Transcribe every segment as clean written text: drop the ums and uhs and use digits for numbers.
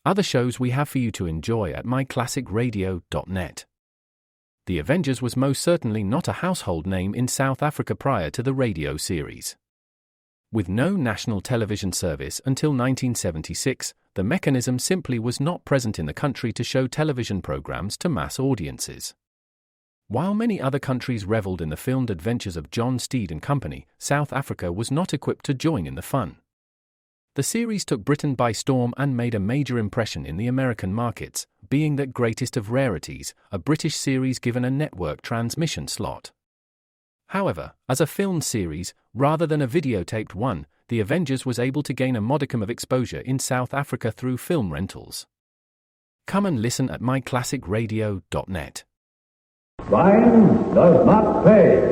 other shows we have for you to enjoy at myclassicradio.net. The Avengers was most certainly not a household name in South Africa prior to the radio series. With no national television service until 1976, the mechanism simply was not present in the country to show television programs to mass audiences. While many other countries reveled in the filmed adventures of John Steed and company, South Africa was not equipped to join in the fun. The series took Britain by storm and made a major impression in the American markets, being that greatest of rarities, a British series given a network transmission slot. However, as a filmed series, rather than a videotaped one, The Avengers was able to gain a modicum of exposure in South Africa through film rentals. Come and listen at myclassicradio.net. Crime does not pay.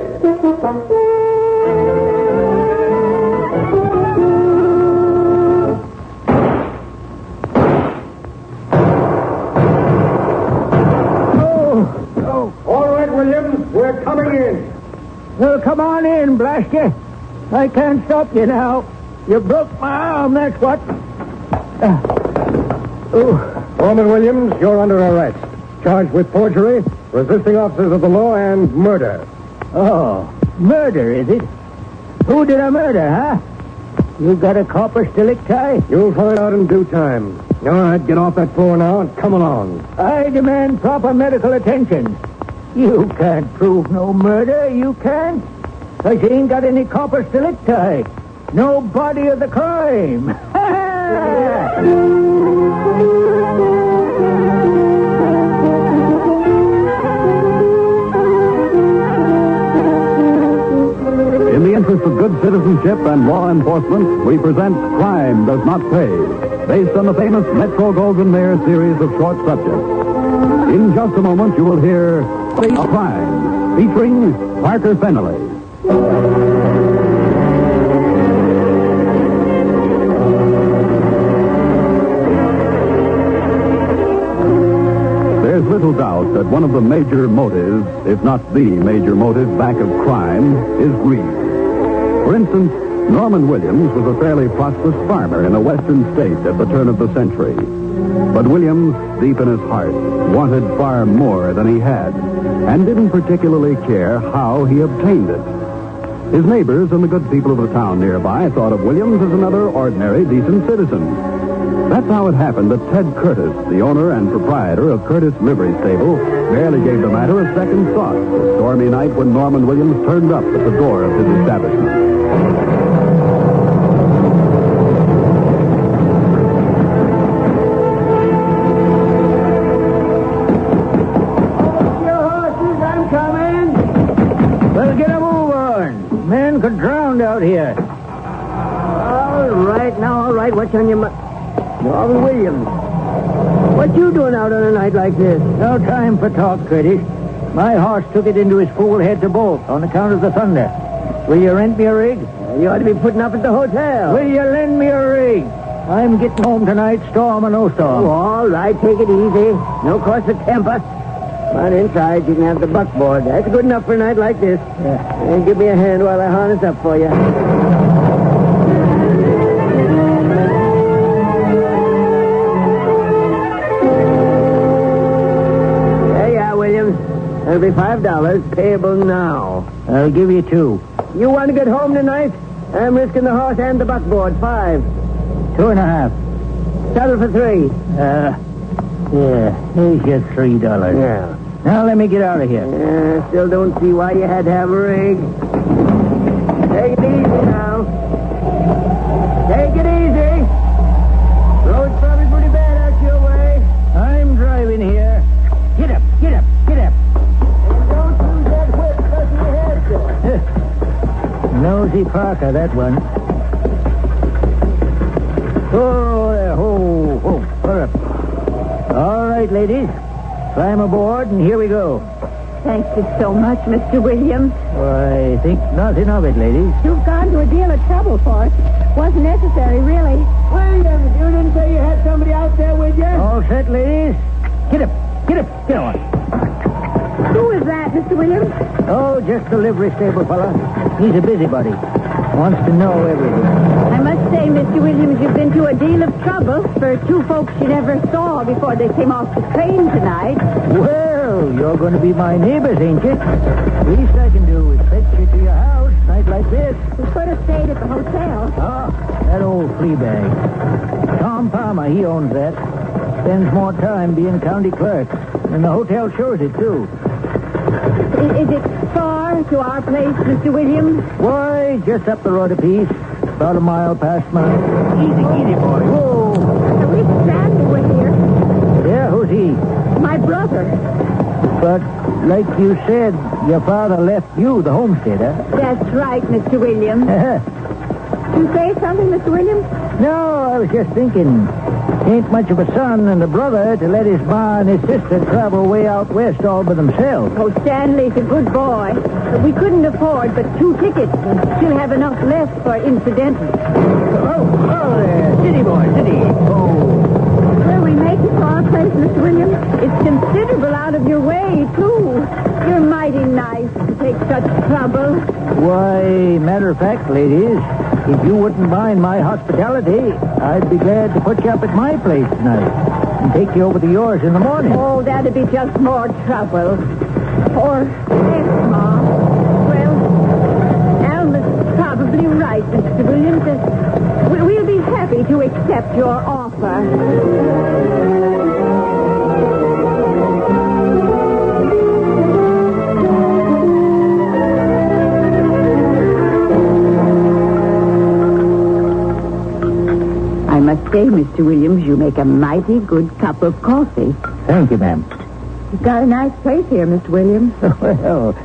All right, Williams, we're coming in. Well, come on in, blast you. I can't stop you now. You broke my arm, that's what. Foreman Williams, you're under arrest. Charged with forgery, resisting officers of the law, and murder. Oh, murder, is it? Who did I murder, huh? You got a corpus delicti? You'll find out in due time. All right, get off that floor now and come along. I demand proper medical attention. You can't prove no murder, you can't. Because you ain't got any corpus delicti. No body of the crime. In the interest of good citizenship and law enforcement, we present Crime Does Not Pay, based on the famous Metro-Goldwyn-Mayer series of short subjects. In just a moment, you will hear A Crime, featuring Parker Fennelly. There's little doubt that one of the major motives, if not the major motive back of crime, is greed. For instance, Norman Williams was a fairly prosperous farmer in a western state at the turn of the century. But Williams, deep in his heart, wanted far more than he had, and didn't particularly care how he obtained it. His neighbors and the good people of the town nearby thought of Williams as another ordinary, decent citizen. That's how it happened that Ted Curtis, the owner and proprietor of Curtis Livery Stable, barely gave the matter a second thought the stormy night when Norman Williams turned up at the door of his establishment. Could drown out here. All right. What's on your mind? Norman Williams. What you doing out on a night like this? No time for talk, Curtis. My horse took it into his fool head to bolt on account of the thunder. Will you rent me a rig? You ought to be putting up at the hotel. Will you lend me a rig? I'm getting home tonight, storm or no storm. Oh, all right, take it easy. No cause for temper. But inside, you can have the buckboard. That's good enough for a night like this. Yeah. And give me a hand while I harness up for you. There you are, Williams. That'll be $5, payable now. I'll give you $2. You want to get home tonight? I'm risking the horse and the buckboard. $5. $2.50. Settle for $3. Yeah, here's your $3. Yeah. Now let me get out of here. Still don't see why you had to have a rig. Take it easy now. Take it easy. Road's probably pretty bad out your way. I'm driving here. Get up. And don't use that whip touching your head, sir. Nosy Parker, that one. Oh, there. Ho. Pull up. All right, ladies. Climb aboard, and here we go. Thank you so much, Mr. Williams. I think nothing of it, ladies. You've gone to a deal of trouble for us. Wasn't necessary, really. Williams, you didn't say you had somebody out there with you? All set, ladies? Get up. Get on. Who is that, Mr. Williams? Oh, just the livery stable fella. He's a busybody. Wants to know everything. I must say, Mr. Williams, you've been to a deal of trouble for two folks you never saw before they came off the train tonight. Well, you're going to be my neighbors, ain't you? Least I can do is fetch you to your house, night like this. We could have stayed at the hotel. Ah, that old flea bag. Tom Palmer, he owns that. Spends more time being county clerk. And the hotel shows it, too. Is it far to our place, Mr. Williams? Why, just up the road a piece. About a mile past mine. Easy, boy. Whoa. I wish Sandy were here. Yeah, who's he? My brother. But, like you said, your father left you the homesteader. That's right, Mr. Williams. You say something, Mr. Williams? No, I was just thinking. Ain't much of a son and a brother to let his ma and his sister travel way out west all by themselves. Oh, Stanley's a good boy. But we couldn't afford but 2 tickets and still have enough left for incidentals. Oh, there. City boy, city. Oh. Will we make it to our place, Mr. Williams? It's considerable out of your way, too. You're mighty nice to take such trouble. Why, matter of fact, ladies, if you wouldn't mind my hospitality, I'd be glad to put you up at my place tonight and take you over to yours in the morning. Oh, that'd be just more trouble. Or less, Ma. Well, Alma's probably right, Mr. Williams. We'll be happy to accept your offer. I must say, Mr. Williams, you make a mighty good cup of coffee. Thank you, ma'am. You've got a nice place here, Mr. Williams. Well,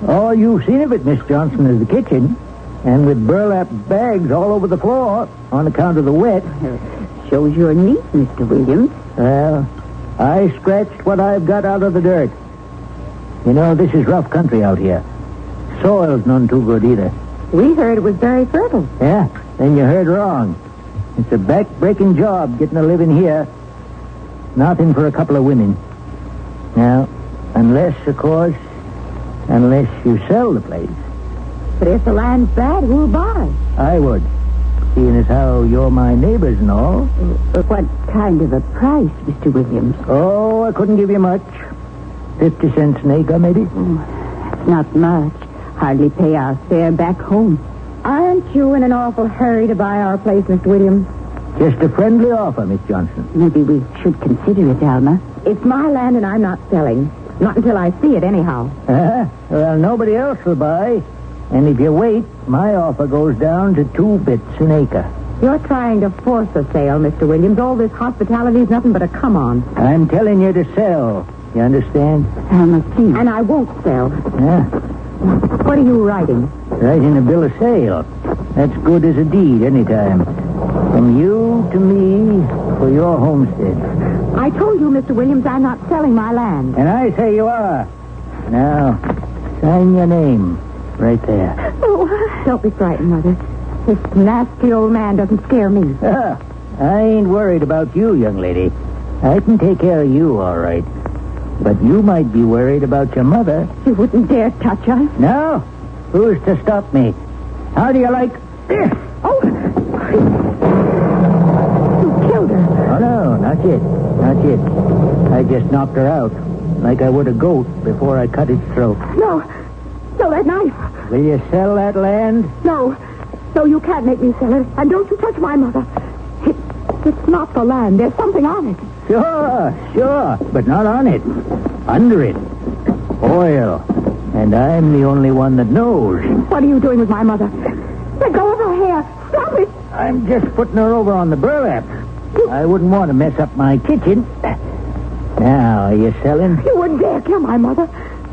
all you've seen of it, Miss Johnson, is the kitchen. And with burlap bags all over the floor on account of the wet. Shows you're neat, Mr. Williams. Well, I scratched what I've got out of the dirt. You know, this is rough country out here. Soil's none too good either. We heard it was very fertile. Yeah? Then you heard wrong. It's a back-breaking job getting a living here. Nothing for a couple of women. Now, unless you sell the place. But if the land's bad, who'll buy? I would. Seeing as how you're my neighbors and all. What kind of a price, Mr. Williams? Oh, I couldn't give you much. 50 cents an acre, maybe? That's not much. Hardly pay our fare back home. Aren't you in an awful hurry to buy our place, Mr. Williams? Just a friendly offer, Miss Johnson. Maybe we should consider it, Alma. It's my land and I'm not selling. Not until I see it, anyhow. Well, nobody else will buy. And if you wait, my offer goes down to 2 bits an acre. You're trying to force a sale, Mr. Williams. All this hospitality is nothing but a come-on. I'm telling you to sell. You understand? Alma, please. And I won't sell. Yeah. What are you writing? Writing a bill of sale. That's good as a deed anytime. From you to me for your homestead. I told you, Mr. Williams, I'm not selling my land. And I say you are. Now, sign your name right there. Oh, don't be frightened, Mother. This nasty old man doesn't scare me. I ain't worried about you, young lady. I can take care of you, all right. But you might be worried about your mother. You wouldn't dare touch us. No? Who's to stop me? How do you like this? Oh! You killed her. Oh, no, not yet. Not yet. I just knocked her out, like I would a goat before I cut its throat. No. No, that knife. Will you sell that land? No. No, you can't make me sell it. And don't you touch my mother. It's not the land. There's something on it. Sure. But not on it. Under it. Oil. And I'm the only one that knows. What are you doing with my mother? Let go of her hair. Stop it. I'm just putting her over on the burlap. I wouldn't want to mess up my kitchen. Now, are you selling? You wouldn't dare kill my mother.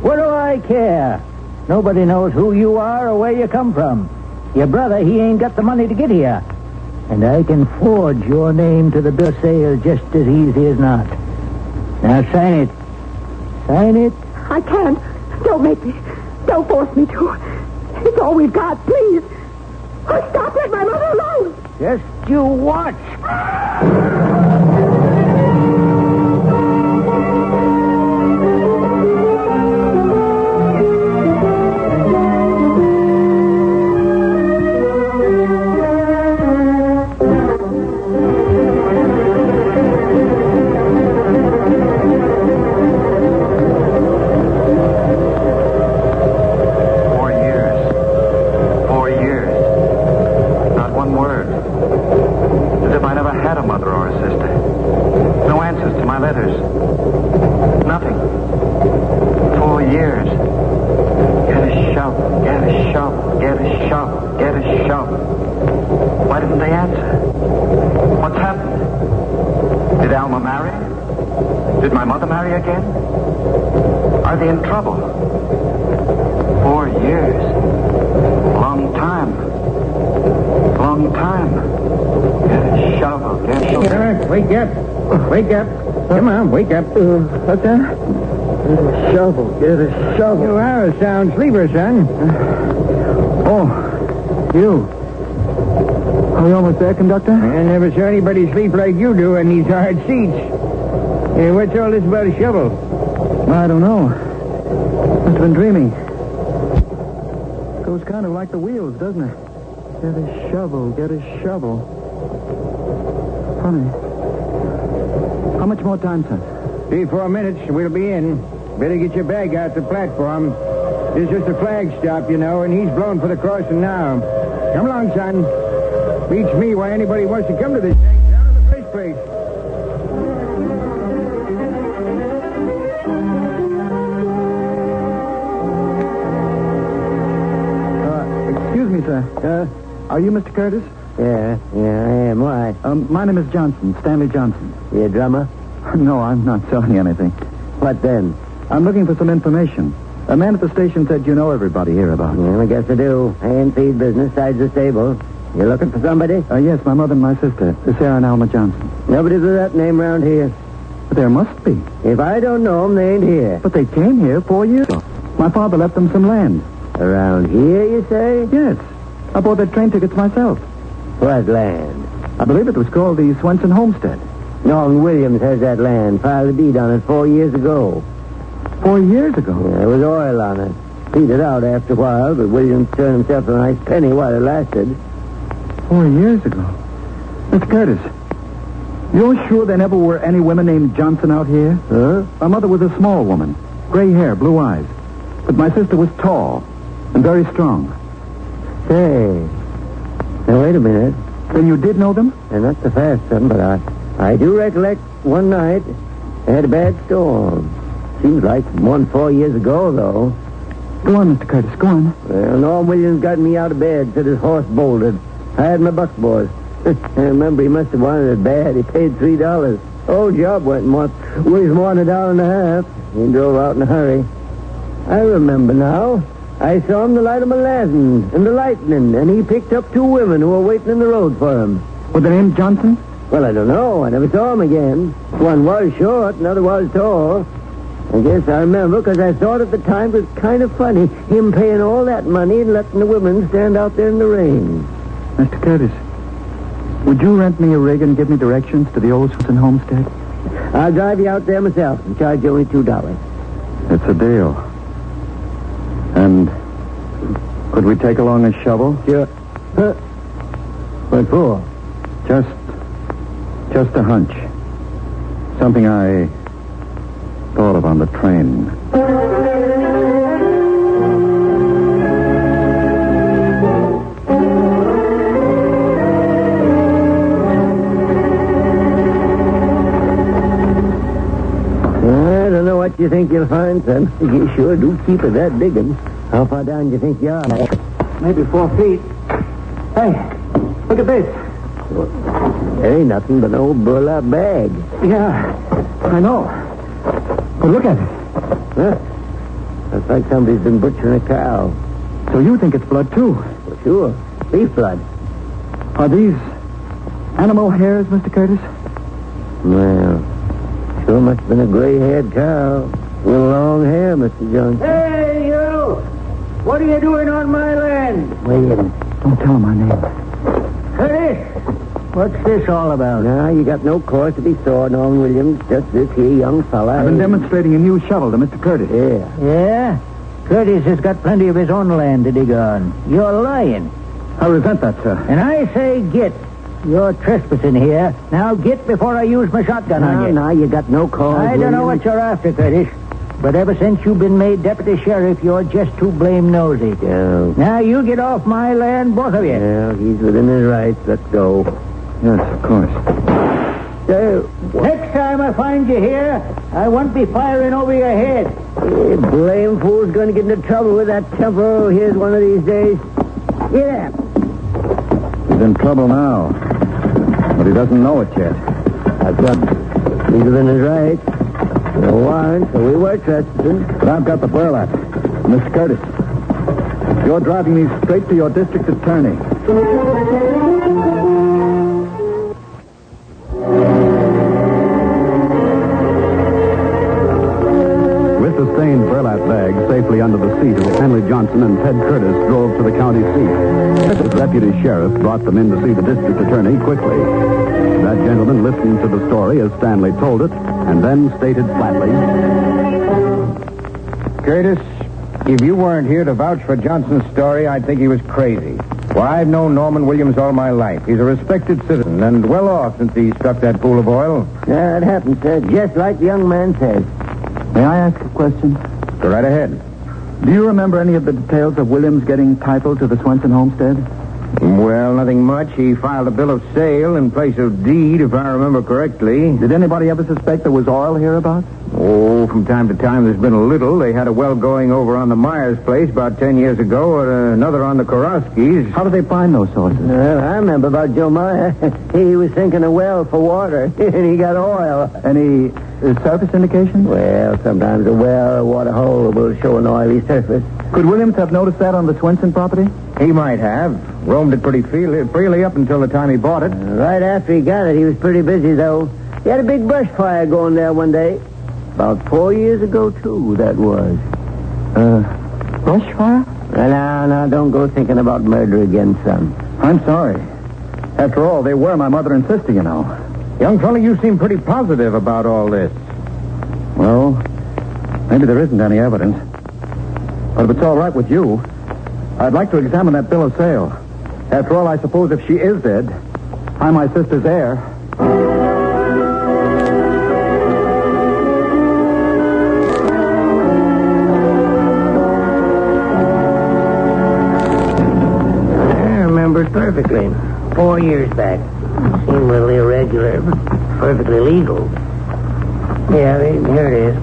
What do I care? Nobody knows who you are or where you come from. Your brother, he ain't got the money to get here. And I can forge your name to the bill of sale just as easy as not. Now, sign it. Sign it. I can't. Don't make me. Don't force me to. It's all we've got, please. Oh, stop. Let my mother alone. Just you watch. letters. Nothing. 4 years. Get a shovel, get a shovel, get a shovel, get a shovel. Why didn't they answer? What's happened? Did Alma marry? Did my mother marry again? Are they in trouble? 4 years. Long time. Long time. Get a shovel, get a shovel. Wake up. Wake up. Come on, wake up. What's that? Shovel, get a shovel. You are a sound sleeper, son. Oh, you. Are we almost there, conductor? I never saw anybody sleep like you do in these hard seats. Hey, what's all this about a shovel? I don't know. Must have been dreaming. Goes kind of like the wheels, doesn't it? Get a shovel, get a shovel. Funny. How much more time, son? 3-4 minutes, we'll be in. Better get your bag out the platform. This is just a flag stop, you know, and he's blown for the crossing now. Come along, son. Beats me why anybody wants to come to this down in the first place. Excuse me, sir. Are you Mr. Curtis? Yeah, I am. Why? My name is Johnson, Stanley Johnson. You a drummer? No, I'm not selling anything. What then? I'm looking for some information. A man at the station said you know everybody here about it. Well, I guess I do. A&P business, sides the stable. You looking for somebody? Yes, my mother and my sister, Sarah and Alma Johnson. Nobody with that name around here. But there must be. If I don't know them, they ain't here. But they came here 4 years ago. My father left them some land. Around here, you say? Yes. I bought their train tickets myself. What land? I believe it was called the Swenson Homestead. Norman Williams has that land. Filed a deed on it 4 years ago. 4 years ago? Yeah, there was oil on it. Petered out after a while, but Williams turned himself a nice penny while it lasted. 4 years ago? Mr. Curtis, you're sure there never were any women named Johnson out here? Huh? My mother was a small woman. Gray hair, blue eyes. But my sister was tall and very strong. Say, now wait a minute. Then you did know them? And not so fast, son, but I do recollect one night I had a bad storm. Seems like one 4 years ago, though. Go on, Mr. Curtis, go on. Well, Norm Williams got me out of bed, said his horse bolted. I had my buckboard. I remember he must have wanted it bad. He paid $3. Whole job went worth more than $1.50. He drove out in a hurry. I remember now. I saw him the light of my lantern and the lightning, and he picked up 2 women who were waiting in the road for him. Were they named Johnson? Well, I don't know. I never saw him again. One was short, another was tall. I guess I remember because I thought at the time it was kind of funny, him paying all that money and letting the women stand out there in the rain. Mr. Curtis, would you rent me a rig and give me directions to the old Swenson Homestead? I'll drive you out there myself and charge you only $2. It's a deal. And could we take along a shovel? Sure. Huh? What for? Just a hunch. Something I thought of on the train. I don't know what you think you'll find, son. You sure do keep it that digging. How far down do you think you are? Maybe 4 feet. Hey, look at this. There ain't nothing but an old burlap bag. Yeah, I know. But look at it. Huh? Looks like somebody's been butchering a cow. So you think it's blood, too? Well, sure. Beef blood. Are these animal hairs, Mr. Curtis? Well, sure must have been a gray-haired cow with long hair, Mr. Johnson. Hey, you! What are you doing on my land? Wait a minute. Don't tell him my name. Curtis! What's this all about? Now, you got no cause to be sore, Norman Williams. Just this here young fella. I've been demonstrating a new shovel to Mr. Curtis. Yeah. Yeah? Curtis has got plenty of his own land to dig on. You're lying. I resent that, sir. And I say get. You're trespassing here. Now get before I use my shotgun on you. Now, you got no cause. I don't know what you're after, Curtis. But ever since you've been made deputy sheriff, you're just too blame nosy. Yeah. Now you get off my land, both of you. Yeah, he's within his rights. Let's go. Yes, of course. Next time I I find you here, I won't be firing over your head. Blame fool's going to get into trouble with that temporal of his one of these days. Get up. He's in trouble now. But he doesn't know it yet. I've got Cleveland is right. No warrant, so we were trespassing. But I've got the burlap. Miss Curtis. You're driving me straight to your district attorney. With the stained burlap bag safely under the seat, Stanley Johnson and Ted Curtis drove to the county seat. The deputy sheriff brought them in to see the district attorney quickly. That gentleman listened to the story as Stanley told it, and then stated flatly, Curtis, if you weren't here to vouch for Johnson's story, I'd think he was crazy. Well, I've known Norman Williams all my life. He's a respected citizen and well off since he struck that pool of oil. Yeah, it happened, sir, just like the young man said. May I ask a question? Go right ahead. Do you remember any of the details of Williams getting title to the Swenson homestead? Well, nothing much. He filed a bill of sale in place of deed, if I remember correctly. Did anybody ever suspect there was oil hereabouts? Oh, from time to time there's been a little. They had a well going over on the Myers place about 10 years ago, and another on the Koroskis. How did they find those sources? Well, I remember about Joe Meyer. He was sinking a well for water, and he got oil. Any surface indications? Well, sometimes a well or water hole will show an oily surface. Could Williams have noticed that on the Swenson property? He might have. Roamed it pretty freely up until the time he bought it. Right after he got it, he was pretty busy, though. He had a big brush fire going there one day. About 4 years ago, too, that was. Brush fire? Now, don't go thinking about murder again, son. I'm sorry. After all, they were my mother and sister, you know. Young fella, you seem pretty positive about all this. Well, maybe there isn't any evidence. But if it's all right with you, I'd like to examine that bill of sale. After all, I suppose if she is dead, I'm my sister's heir. I remember it perfectly. 4 years back. Seemed a little irregular, but perfectly legal. Yeah, here it is.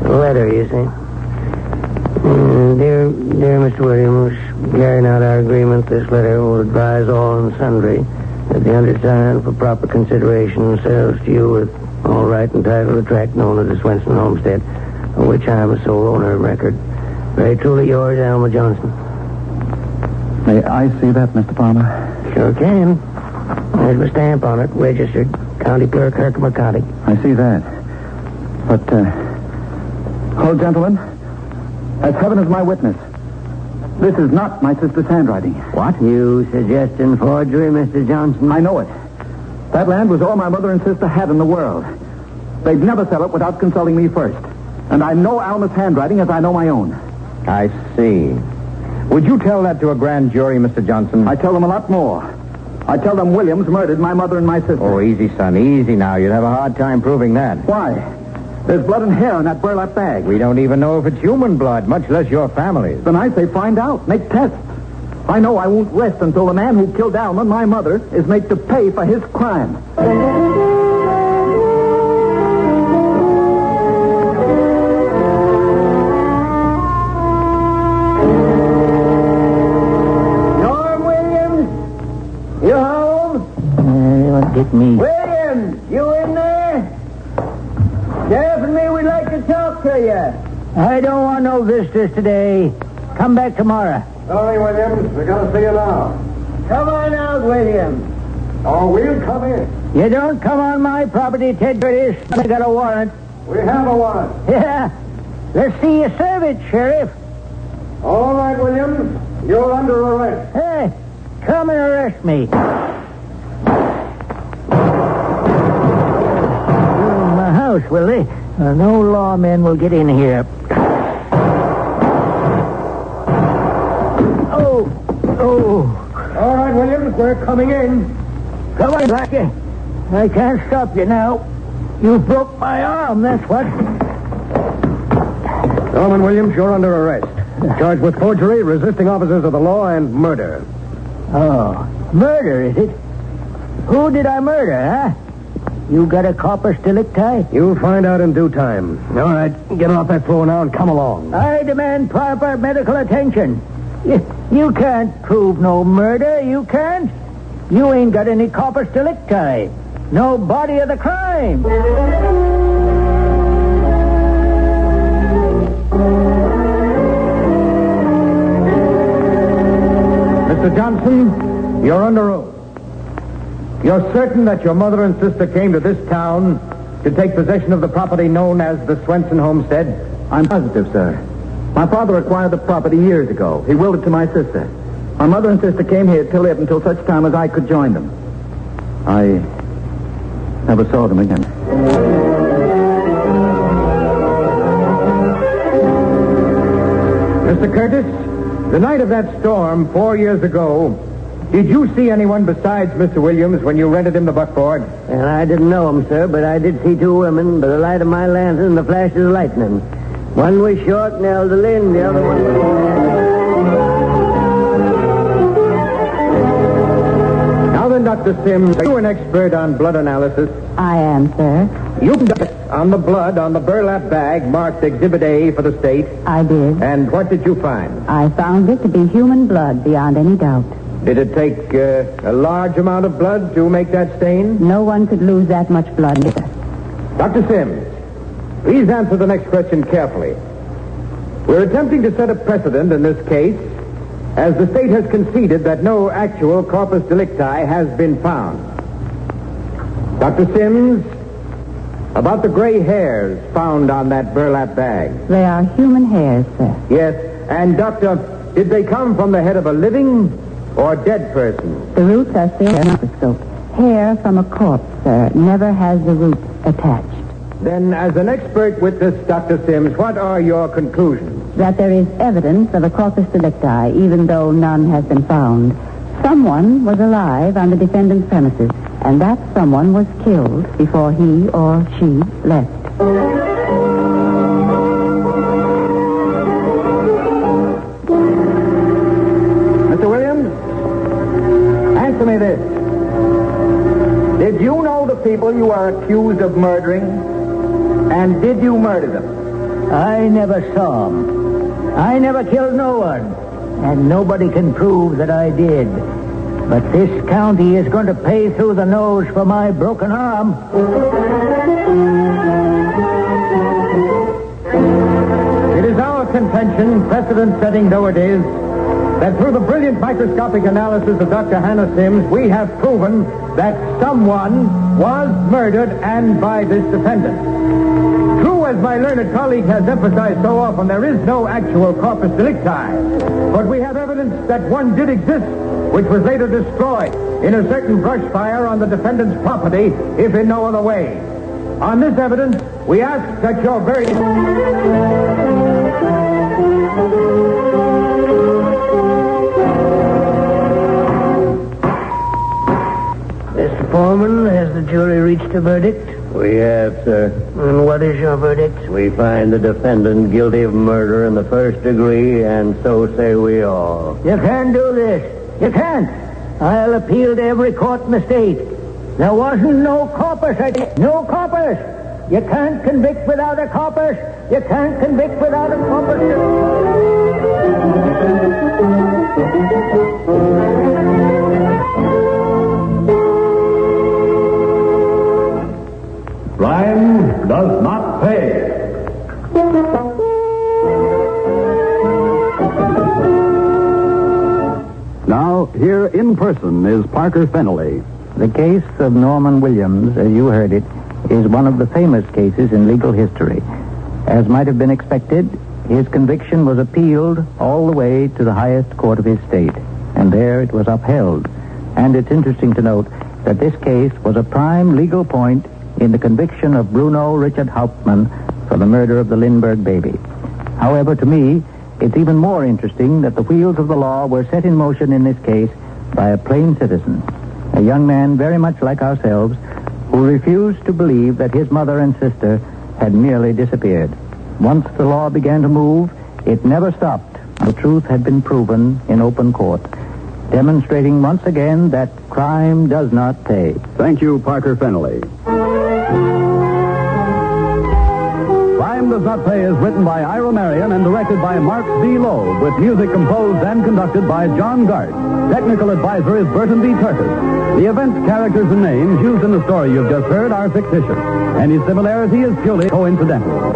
A letter, you see. Dear Mr. Williams, carrying out our agreement, this letter will advise all and sundry that the undersigned, for proper consideration, sells to you with all right and title of the tract known as the Swenson Homestead, of which I am a sole owner of record. Very truly yours, Alma Johnson. May I see that, Mr. Palmer? Sure can. There's my stamp on it, registered. County Clerk, Herkimer County. I see that. But, gentlemen, as heaven is my witness, this is not my sister's handwriting. What? You suggesting forgery, Mr. Johnson? I know it. That land was all my mother and sister had in the world. They'd never sell it without consulting me first. And I know Alma's handwriting as I know my own. I see. Would you tell that to a grand jury, Mr. Johnson? I tell them a lot more. I tell them Williams murdered my mother and my sister. Oh, easy, son. Easy now. You'd have a hard time proving that. Why? There's blood and hair in that burlap bag. We don't even know if it's human blood, much less your family's. Then I say find out. Make tests. I know I won't rest until the man who killed Alma, my mother, is made to pay for his crime. Norm Williams? You home? Get me. Williams, you in there? Sheriff and me, we'd like to talk to you. I don't want no visitors today. Come back tomorrow. Sorry, Williams. We're going to see you now. Come on out, Williams. Oh, we'll come in. You don't come on my property, Ted Curtis. I got a warrant. We have a warrant. Yeah. Let's see you serve it, Sheriff. All right, Williams. You're under arrest. Hey, come and arrest me. My house, will they? No lawmen will get in here. Oh. All right, Williams. We're coming in. Come on, Blackie. I can't stop you now. You broke my arm, that's what. Norman Williams, you're under arrest. Charged with forgery, resisting officers of the law, and murder. Oh, murder, is it? Who did I murder, huh? You got a corpus delicti? You'll find out in due time. All right, get off that floor now and come along. I demand proper medical attention. You can't prove no murder. You can't. You ain't got any corpus delicti. No body of the crime. Mr. Johnson, you're under oath. You're certain that your mother and sister came to this town to take possession of the property known as the Swenson homestead? I'm positive, sir. My father acquired the property years ago. He willed it to my sister. My mother and sister came here to live until such time as I could join them. I never saw them again. Mr. Curtis, the night of that storm 4 years ago, did you see anyone besides Mr. Williams when you rented him the buckboard? And I didn't know 'em, sir, but I did see two women by the light of my lantern and the flash of lightning. One was short and elderly, and the other one was... Now then, Dr. Sims, are you an expert on blood analysis? I am, sir. You conducted on the blood on the burlap bag marked Exhibit A for the state. I did. And what did you find? I found it to be human blood beyond any doubt. Did it take a large amount of blood to make that stain? No one could lose that much blood. Dr. Sims, please answer the next question carefully. We're attempting to set a precedent in this case, as the state has conceded that no actual corpus delicti has been found. Dr. Sims, about the gray hairs found on that burlap bag. They are human hairs, sir. Yes, and Doctor, did they come from the head of a living or dead person? The roots are still in the microscope. Hair from a corpse, sir, never has the roots attached. Then, as an expert witness, Dr. Sims, what are your conclusions? That there is evidence of a corpus delicti, even though none has been found. Someone was alive on the defendant's premises, and that someone was killed before he or she left. Mr. Williams, answer me this. Did you know the people you are accused of murdering? And did you murder them? I never saw 'em. I never killed no one. And nobody can prove that I did. But this county is going to pay through the nose for my broken arm. It is our contention, precedent-setting though it is, that through the brilliant microscopic analysis of Dr. Hannah Sims, we have proven that someone was murdered, and by this defendant. True, as my learned colleague has emphasized so often, there is no actual corpus delicti. But we have evidence that one did exist, which was later destroyed in a certain brush fire on the defendant's property, if in no other way. On this evidence, we ask that your very... Mr. Foreman, has the jury reached a verdict? We have, sir. And what is your verdict? We find the defendant guilty of murder in the first degree, and so say we all. You can't do this. You can't. I'll appeal to every court in the state. There wasn't no corpus. No corpus. You can't convict without a corpus. You can't convict without a corpus. Crime does not pay. Now, here in person is Parker Fennelly. The case of Norman Williams, as you heard it, is one of the famous cases in legal history. As might have been expected, his conviction was appealed all the way to the highest court of his state, and there it was upheld. And it's interesting to note that this case was a prime legal point in the conviction of Bruno Richard Hauptmann for the murder of the Lindbergh baby. However, to me, it's even more interesting that the wheels of the law were set in motion in this case by a plain citizen, a young man very much like ourselves, who refused to believe that his mother and sister had merely disappeared. Once the law began to move, it never stopped. The truth had been proven in open court. demonstrating once again that crime does not pay. Thank you, Parker Fennelly. Crime Does Not Pay is written by Ira Marion and directed by Mark D. Loeb, with music composed and conducted by John Gart. Technical advisor is Burton B. Turtis. The events, characters, and names used in the story you've just heard are fictitious. Any similarity is purely coincidental.